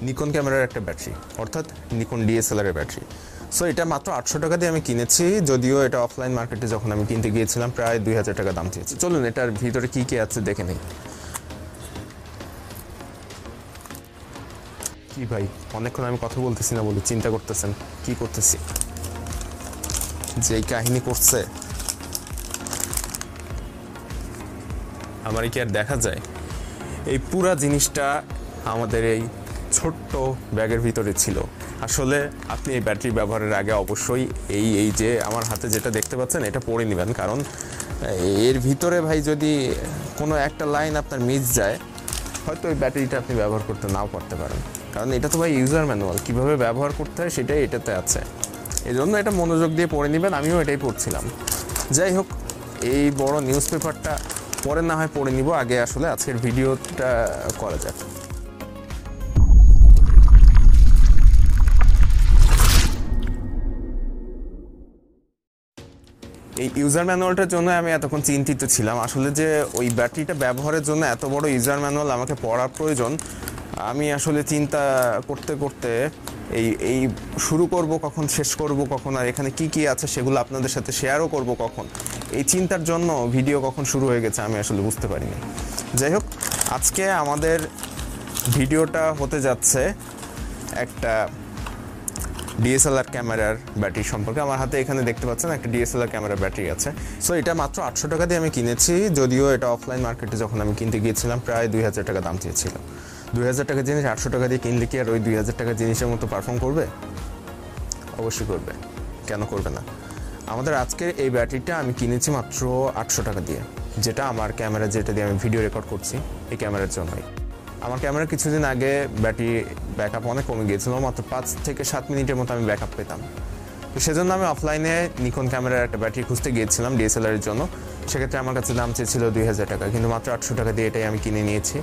Nikon ক্যামেরার একটা battery, অর্থাৎ নিকন DSLR এর ব্যাটারি। সো এটা মাত্র 800 টাকা দিয়ে আমি কিনেছি, যদিও এটা অফলাইন মার্কেটে যখন আমি কিনতে গিয়েছিলাম প্রায় 2000 টাকা দাম চেয়েছি। চলুন এটার ভিতরে কী কী আছে দেখে নিই। কি ভাই, অনেকক্ষণ আমি কথা বলতেছি না বলে চিন্তা করতেছেন কি করতেছি, যেই কাহিনী করছে আমার কি আর দেখা যায়। এই পুরা জিনিসটা আমাদের এই ছোট্ট ব্যাগের ভিতরে ছিল। আসলে আপনি এই ব্যাটারি ব্যবহারের আগে অবশ্যই এই যে আমার হাতে যেটা দেখতে পাচ্ছেন এটা পড়ে নেবেন, কারণ এর ভিতরে ভাই যদি কোনো একটা লাইন আপনার মিস যায় হয়তো ওই ব্যাটারিটা আপনি ব্যবহার করতে নাও পারতে পারেন, কারণ এটা তো ভাই ইউজার ম্যানুয়াল, কীভাবে ব্যবহার করতে হয় সেটাই এটাতে আছে। এই জন্য এটা মনোযোগ দিয়ে পড়ে নেবেন, আমিও এটাই পড়ছিলাম। যাই হোক, এই বড় নিউজ পেপারটা পরে না হয় পড়ে নিব, আগে আসলে আজকের ভিডিওটা করা যাক। এই ইউজার ম্যানুয়ালটার জন্য আমি এতক্ষণ চিন্তিত ছিলাম, আসলে যে ওই ব্যাটারিটা ব্যবহারের জন্য এত বড় ইউজার ম্যানুয়াল আমাকে পড়ার প্রয়োজন। আমি আসলে চিন্তা করতে করতে এই শুরু করব কখন, শেষ করব কখন, আর এখানে কি কি আছে সেগুলো আপনাদের সাথে শেয়ারও করব কখন, এই চিন্তার জন্য ভিডিও কখন শুরু হয়ে গেছে আমি আসলে বুঝতে পারিনি। যাই হোক, আজকে আমাদের ভিডিওটা হতে যাচ্ছে একটা DSLR ক্যামেরার ব্যাটারি সম্পর্কে। আমার হাতে এখানে দেখতে পাচ্ছেন একটা DSLR ক্যামেরার ব্যাটারি আছে। সো এটা মাত্র 800 টাকা দিয়ে আমি কিনেছি, যদিও এটা অফলাইন মার্কেটে যখন আমি কিনতে গিয়েছিলাম প্রায় 2000 টাকা দাম চেয়েছিল। 2000 টাকার জিনিস 800 টাকা দিয়ে কিনলে কি আর ওই 2000 টাকার জিনিসের মতো পারফর্ম করবে? অবশ্যই করবে, কেন করবে না। আমাদের আজকের এই ব্যাটারিটা আমি কিনেছি মাত্র 800 টাকা দিয়ে, যেটা আমার ক্যামেরা, যেটা দিয়ে আমি ভিডিও রেকর্ড করছি এই ক্যামেরার জন্যই। আমার ক্যামেরা কিছুদিন আগে ব্যাটারি ব্যাকআপ অনেক কমে গিয়েছিল, মাত্র 5 থেকে 7 মিনিটের মতো আমি ব্যাকআপ পেতাম। তো সেজন্য আমি অফলাইনে নিকন ক্যামেরার একটা ব্যাটারি খুঁজতে গিয়েছিলাম DSLR এর জন্য। সেক্ষেত্রে আমার কাছে দাম চেয়েছিল 2000 টাকা, কিন্তু মাত্র 800 টাকা দিয়ে এটাই আমি কিনে নিয়েছি।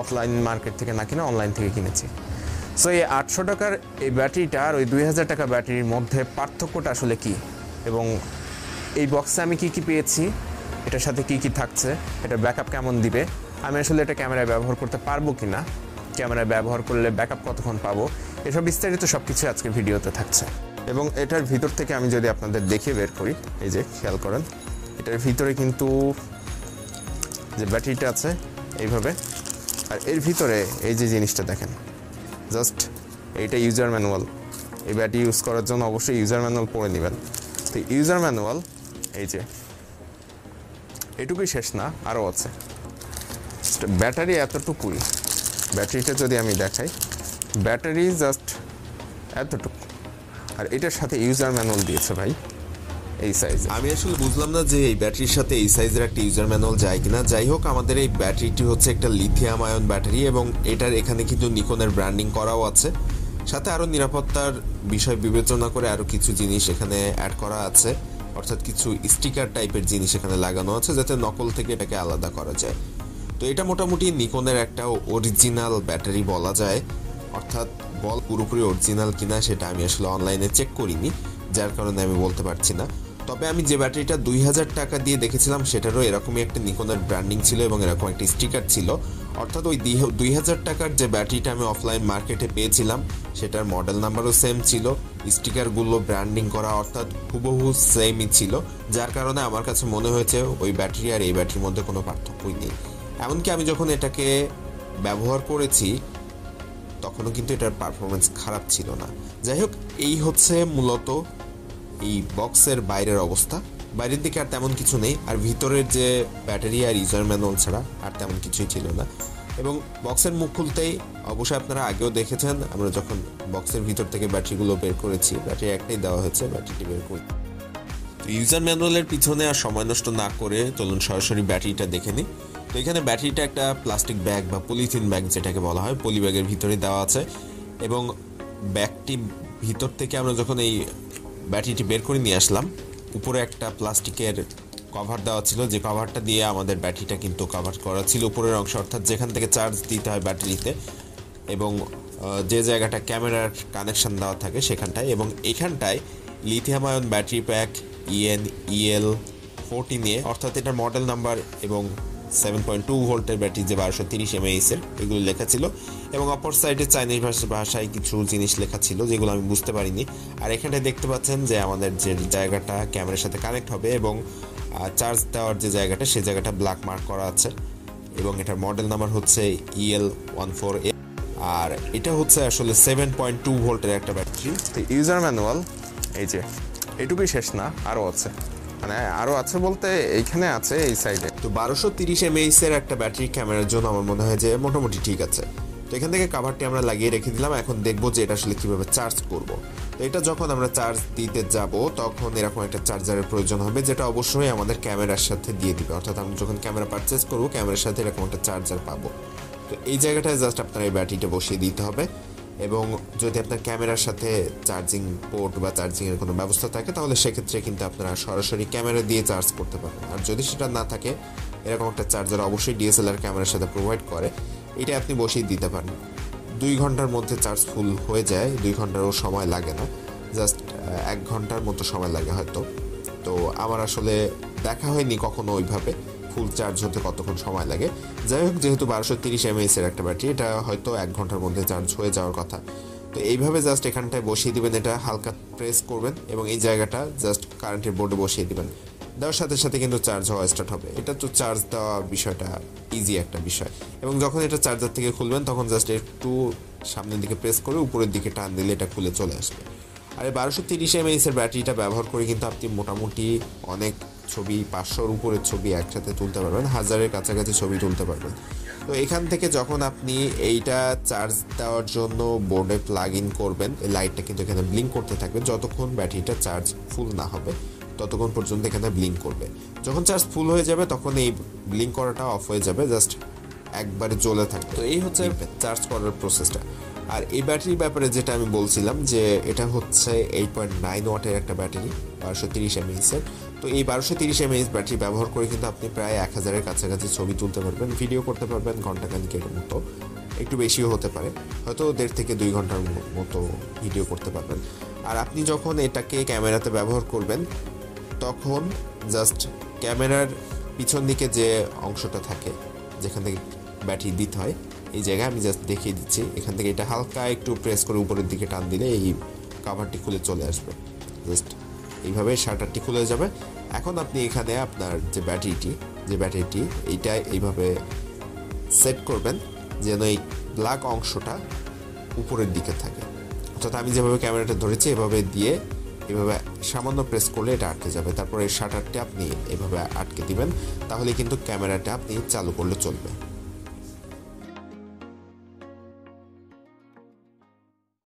অফলাইন মার্কেট থেকে না কিনে অনলাইন থেকে কিনেছি। সো এই 800 টাকার এই ব্যাটারিটা আর ওই 2000 টাকা ব্যাটারির মধ্যে পার্থক্যটা আসলে কি, এবং এই বক্সে আমি কি কি পেয়েছি, এটার সাথে কি কি থাকছে, এটা ব্যাকআপ কেমন দিবে, আমি আসলে এটা ক্যামেরায় ব্যবহার করতে পারবো কি না, ক্যামেরায় ব্যবহার করলে ব্যাকআপ কতক্ষণ পাবো, এসব বিস্তারিত সব কিছু আজকের ভিডিওতে থাকছে। এবং এটার ভিতর থেকে আমি যদি আপনাদের দেখে বের করি, এই যে খেয়াল করেন এটার ভিতরে কিন্তু যে ব্যাটারিটা আছে এইভাবে, আর এর ভিতরে এই যে জিনিসটা দেখেন, জাস্ট এইটা ইউজার ম্যানুয়াল। এই ব্যাটারি ইউজ করার জন্য অবশ্যই ইউজার ম্যানুয়াল পড়ে নেবেন। তো ইউজার ম্যানুয়াল এই যে এটুকুই শেষ না, আরও আছে। ব্যাটারি এতটুকুই, ব্যাটারিটা যদি আমি দেখাই, ব্যাটারি জাস্ট এতটুকু, আর এটার সাথে ইউজার ম্যানুয়াল দিয়েছে ভাই এই সাইজ। আমি আসলে বুঝলাম না যে এই ব্যাটারির সাথে এই সাইজের একটা ইউজার ম্যানুয়াল যায় কিনা। যাই হোক, আমাদের এই ব্যাটারিটি হচ্ছে একটা লিথিয়াম আয়ন ব্যাটারি, এবং এটার এখানে কিন্তু নিকনের ব্র্যান্ডিং করাও আছে। সাথে আরও নিরাপত্তার বিষয় বিবেচনা করে আরও কিছু জিনিস এখানে অ্যাড করা আছে, অর্থাৎ কিছু স্টিকার টাইপের জিনিস এখানে লাগানো আছে যাতে নকল থেকে এটাকে আলাদা করা যায়। তো এটা মোটামুটি নিকনের একটা অরিজিনাল ব্যাটারি বলা যায়, অর্থাৎ পুরোপুরি অরিজিনাল কিনা সেটা আমি আসলে অনলাইনে চেক করিনি, যার কারণে আমি বলতে পারছি না। তবে আমি যে ব্যাটারিটা 2000 টাকা দিয়ে দেখেছিলাম সেটারও এরকমই একটা নিকনের ব্র্যান্ডিং ছিল এবং এরকম একটা স্টিকার ছিল, অর্থাৎ ওই 2000 টাকার যে ব্যাটারিটা আমি অফলাইন মার্কেটে পেয়েছিলাম সেটার মডেল নাম্বারও সেম ছিল, স্টিকারগুলো ব্র্যান্ডিং করা অর্থাৎ হুবহু সেমই ছিল, যার কারণে আমার কাছে মনে হয়েছে ওই ব্যাটারি আর এই ব্যাটারির মধ্যে কোনো পার্থক্যই নেই। এমনকি আমি যখন এটাকে ব্যবহার করেছি তখনও কিন্তু এটার পারফরমেন্স খারাপ ছিল না। যাই হোক, এই হচ্ছে মূলত এই বক্সের বাইরের অবস্থা। বাইরের দিকে আর তেমন কিছু নেই, আর ভিতরের যে ব্যাটারি আর ইউজার ম্যানুয়াল ছাড়া আর তেমন কিছুই ছিল না। এবং বক্সের মুখ খুলতেই অবশ্যই আপনারা আগেও দেখেছেন, আমরা যখন বক্সের ভিতর থেকে ব্যাটারিগুলো বের করেছি, ব্যাটারি একটাই দেওয়া হয়েছে, ব্যাটারিটি বের করি। তো ইউজার ম্যানুয়ালের পিছনে আর সময় নষ্ট না করে চলুন সরাসরি ব্যাটারিটা দেখে নিই। তো এখানে ব্যাটারিটা একটা প্লাস্টিক ব্যাগ বা পলিথিন ব্যাগ যেটাকে বলা হয়, পলি ব্যাগের ভিতরে দেওয়া আছে, এবং ব্যাগটি ভিতর থেকে আমরা যখন এই ব্যাটারিটি বের করে নিয়ে আসলাম, উপরে একটা প্লাস্টিকের কভার দেওয়া ছিল, যে কভারটা দিয়ে আমাদের ব্যাটারিটা কিন্তু কভার করা ছিল উপরের অংশ, অর্থাৎ যেখান থেকে চার্জ দিতে হয় ব্যাটারিতে, এবং যে জায়গাটা ক্যামেরার কানেকশন দেওয়া থাকে সেখানটায়, এবং এখানটায় lithium ion battery pack EN EL 40 নিয়ে, অর্থাৎ এটার মডেল নাম্বার এবং 7.2 ভোল্টের ব্যাটারি যে 1230 mAh এর, এগুলো লেখা ছিল। এবং অপর সাইডে চাইনিজ ভাষায় কিছু জিনিস লেখা ছিল যেগুলো আমি বুঝতে পারিনি। আর এখানটায় দেখতে পাচ্ছেন যে আমাদের যে জায়গাটা ক্যামেরার সাথে কানেক্ট হবে এবং চার্জ দেওয়ার যে জায়গাটা, সেই জায়গাটা ব্ল্যাক মার্ক করা আছে। এবং এটার মডেল নাম্বার হচ্ছে EL14A। আর এটা হচ্ছে আসলে 7.2 ভোল্টের একটা ব্যাটারি। ইউজার ম্যানুয়াল এই যে এটুকুই শেষ না, আরও আছে, মানে আরও আছে বলতে এইখানে আছে এই সাইডে। তো 1230 mAh এর একটা ব্যাটারি ক্যামেরার জন্য আমার মনে হয় যে মোটামুটি ঠিক আছে। তো এখান থেকে কাভারটি আমরা লাগিয়ে রেখে দিলাম। এখন দেখবো যে এটা আসলে কিভাবে চার্জ করব। তো এটা যখন আমরা চার্জ দিতে যাব তখন এরকম একটা চার্জারের প্রয়োজন হবে, যেটা অবশ্যই আমাদের ক্যামেরার সাথে দিয়ে দিবে। অর্থাৎ আমরা যখন ক্যামেরা পারচেস করবো ক্যামেরার সাথে এরকম একটা চার্জার পাবো। তো এই জায়গাটায় জাস্ট আপনার এই ব্যাটারিটা বসিয়ে দিতে হবে। এবং যদি আপনার ক্যামেরার সাথে চার্জিং পোর্ট বা চার্জিংয়ের কোনো ব্যবস্থা থাকে তাহলে সেক্ষেত্রে কিন্তু আপনারা সরাসরি ক্যামেরা দিয়ে চার্জ করতে পারবেন। আর যদি সেটা না থাকে, এরকম একটা চার্জার অবশ্যই DSLR ক্যামেরার সাথে প্রোভাইড করে, এটা আপনি বসিয়ে দিতে পারেন। 2 ঘন্টার মধ্যে চার্জ ফুল হয়ে যায়, 2 ঘন্টারও সময় লাগে না, জাস্ট 1 ঘন্টার মতো সময় লাগে হয়তো। তো আমার আসলে দেখা হয়নি কখনো ওইভাবে ফুল চার্জ হতে কতক্ষণ সময় লাগে। যাই হোক, যেহেতু 1230 mAh এর একটা ব্যাটারি, এটা হয়তো 1 ঘন্টার মধ্যে চার্জ হয়ে যাওয়ার কথা। তো এইভাবে জাস্ট এখানটায় বসিয়ে দিবেন, এটা হালকা প্রেস করবেন এবং এই জায়গাটা জাস্ট কারেন্টের বোর্ডে বসিয়ে দিবেন। দেওয়ার সাথে সাথে কিন্তু চার্জ হওয়া স্টার্ট হবে। এটা তো চার্জ দেওয়া বিষয়টা ইজি একটা বিষয়। এবং যখন এটা চার্জার থেকে খুলবেন তখন জাস্ট একটু সামনের দিকে প্রেস করে উপরের দিকে টান দিলে এটা খুলে চলে আসবে। আর এই 1230 mAh এর ব্যাটারিটা ব্যবহার করে কিন্তু আপনি মোটামুটি অনেক ছবি, 500-র উপরের ছবি একসাথে তুলতে পারবেন, 1000-এর কাছাকাছি ছবি তুলতে পারবেন। তো এখান থেকে যখন আপনি এইটা চার্জ দেওয়ার জন্য বোর্ডে প্লাগ ইন করবেন, এই লাইটটা কিন্তু এখানে ব্লিঙ্ক করতে থাকবে। যতক্ষণ ব্যাটারিটা চার্জ ফুল না হবে ততক্ষণ পর্যন্ত এখানে ব্লিঙ্ক করবে। যখন চার্জ ফুল হয়ে যাবে তখন এই ব্লিঙ্ক করাটা অফ হয়ে যাবে, জাস্ট একবারে জ্বলে থাকবে। তো এই হচ্ছে চার্জ করার প্রসেসটা। আর এই ব্যাটারির ব্যাপারে যেটা আমি বলছিলাম যে এটা হচ্ছে 8.9 ওয়াটের একটা ব্যাটারি, 1230 mAh এর। তো এই 1230 mAh ব্যাটারি ব্যবহার করে কিন্তু আপনি প্রায় 1000-এর কাছাকাছি ছবি তুলতে পারবেন, ভিডিও করতে পারবেন ঘন্টাখানিকের মতো, একটু বেশিও হতে পারে, হয়তো 1.5 থেকে 2 ঘন্টার মতো ভিডিও করতে পারবেন। আর আপনি যখন এটাকে ক্যামেরাতে ব্যবহার করবেন তখন জাস্ট ক্যামেরার পিছন দিকে যে অংশটা থাকে যেখান থেকে ব্যাটারি দিতে হয়, এই জায়গায় আমি জাস্ট দেখিয়ে দিচ্ছি, এখান থেকে এটা হালকা একটু প্রেস করে উপরের দিকে টান দিলে এই কাভারটি খুলে চলে আসবে। জাস্ট এইভাবে শাটারটি খুলে যাবে। এখন আপনি এখানে আপনার যে ব্যাটারিটি এইটা এইভাবে সেট করবেন যেন এই ব্ল্যাক অংশটা উপরের দিকে থাকে। অর্থাৎ আমি যেভাবে ক্যামেরাটা ধরেছি এভাবে দিয়ে এভাবে সামান্য প্রেস করলে এটা আটকে যাবে। তারপর এই শাটারটি আপনি এভাবে আটকে দিবেন, তাহলে কিন্তু ক্যামেরাটা আপনি চালু করলে চলবে।